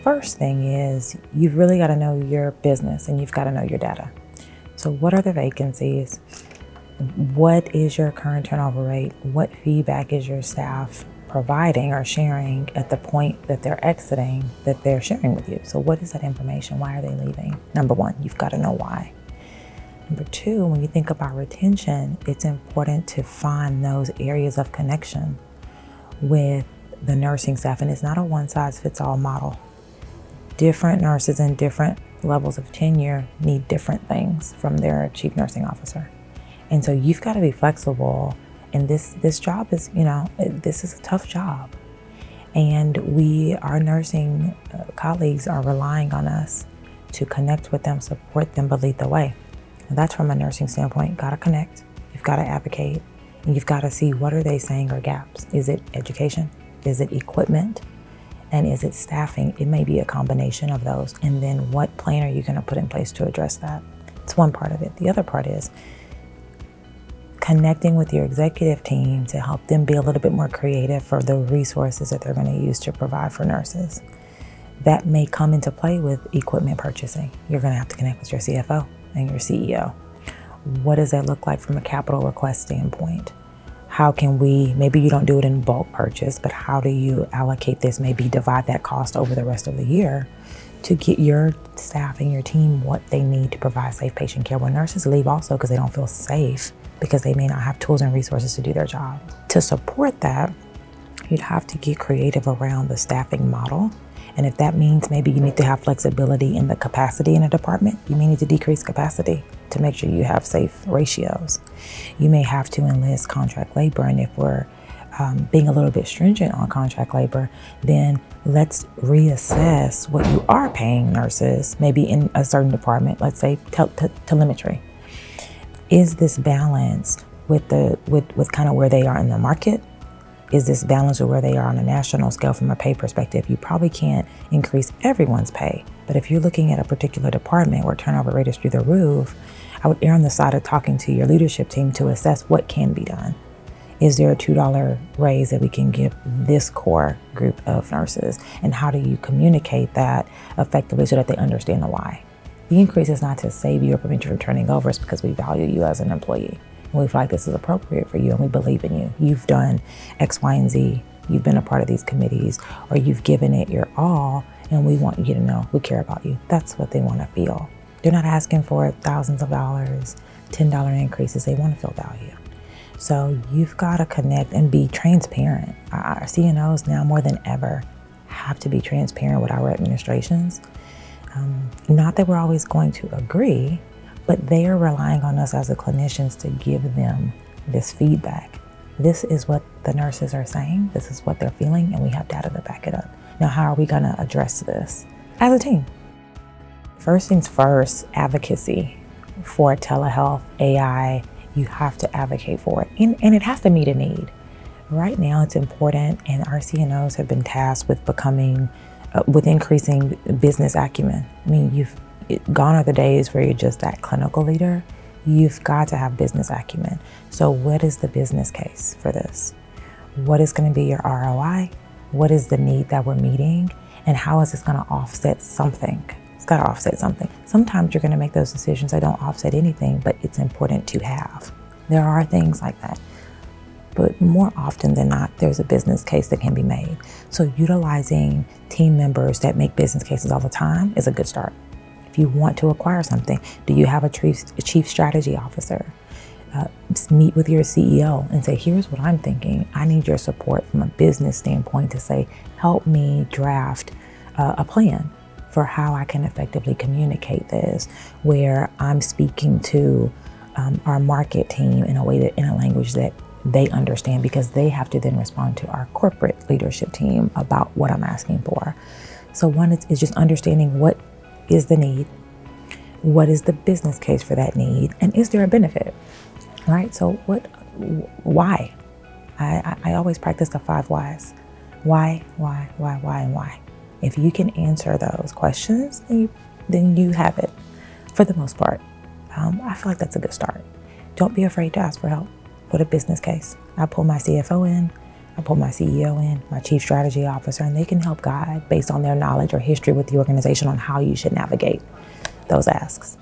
first thing is you've really got to know your business and you've got to know your data. So what are the vacancies? What is your current turnover rate? What feedback is your staff providing or sharing at the point that they're exiting, that they're sharing with you? So what is that information? Why are they leaving? Number one, you've got to know why. Number two, when you think about retention, it's important to find those areas of connection with the nursing staff. And it's not a one-size-fits-all model. Different nurses and different levels of tenure need different things from their chief nursing officer. And so you've got to be flexible. And this job is, this is a tough job. And our nursing colleagues are relying on us to connect with them, support them, but lead the way. And that's from a nursing standpoint. Got to connect. You've got to advocate. And you've got to see, what are they saying are gaps? Is it education? Is it equipment? And is it staffing? It may be a combination of those. And then what plan are you going to put in place to address that? It's one part of it. The other part is connecting with your executive team to help them be a little bit more creative for the resources that they're going to use to provide for nurses. That may come into play with equipment purchasing. You're going to have to connect with your CFO and your CEO. What does that look like from a capital request standpoint? How can maybe you don't do it in bulk purchase, but how do you allocate this? Maybe divide that cost over the rest of the year to get your staff and your team what they need to provide safe patient care. When nurses leave also because they don't feel safe, because they may not have tools and resources to do their job. To support that, you'd have to get creative around the staffing model. And if that means maybe you need to have flexibility in the capacity in a department, you may need to decrease capacity to make sure you have safe ratios. You may have to enlist contract labor. And if we're being a little bit stringent on contract labor, then let's reassess what you are paying nurses, maybe in a certain department, let's say telemetry. Is this balanced with kind of where they are in the market? Is this balanced with where they are on a national scale from a pay perspective? You probably can't increase everyone's pay, but if you're looking at a particular department where turnover rate is through the roof, I would err on the side of talking to your leadership team to assess what can be done. Is there a $2 raise that we can give this core group of nurses? And how do you communicate that effectively so that they understand the why? The increase is not to save you or prevent you from turning over. It's because we value you as an employee. And we feel like this is appropriate for you and we believe in you. You've done X, Y, and Z. You've been a part of these committees, or you've given it your all, and we want you to know we care about you. That's what they want to feel. They're not asking for thousands of dollars, $10 increases. They want to feel valued. So you've got to connect and be transparent. Our CNOs now more than ever have to be transparent with our administrations. Not that we're always going to agree, but they are relying on us as the clinicians to give them this feedback. This is what the nurses are saying. This is what they're feeling, and we have data to back it up. Now, how are we going to address this as a team? First things first, advocacy for telehealth, AI. You have to advocate for it, and it has to meet a need. Right now, it's important, and our CNOs have been tasked with with increasing business acumen. I mean, gone are the days where you're just that clinical leader. You've got to have business acumen. So what is the business case for this? What is going to be your ROI? What is the need that we're meeting? And how is this going to offset something? It's got to offset something. Sometimes you're going to make those decisions that don't offset anything, but it's important to have. There are things like that. But more often than not, there's a business case that can be made. So utilizing team members that make business cases all the time is a good start. If you want to acquire something, do you have a chief strategy officer? Meet with your CEO and say, here's what I'm thinking. I need your support from a business standpoint to say, help me draft a plan for how I can effectively communicate this, where I'm speaking to our market team in a language that they understand, because they have to then respond to our corporate leadership team about what I'm asking for. So one is just understanding what is the need, what is the business case for that need, and is there a benefit, right? So why? I always practice the 5 whys. Why, and why. If you can answer those questions, then you have it for the most part. I feel like that's a good start. Don't be afraid to ask for help with a business case. I pull my CFO in. I pull my CEO in, my chief strategy officer, and they can help guide based on their knowledge or history with the organization on how you should navigate those asks.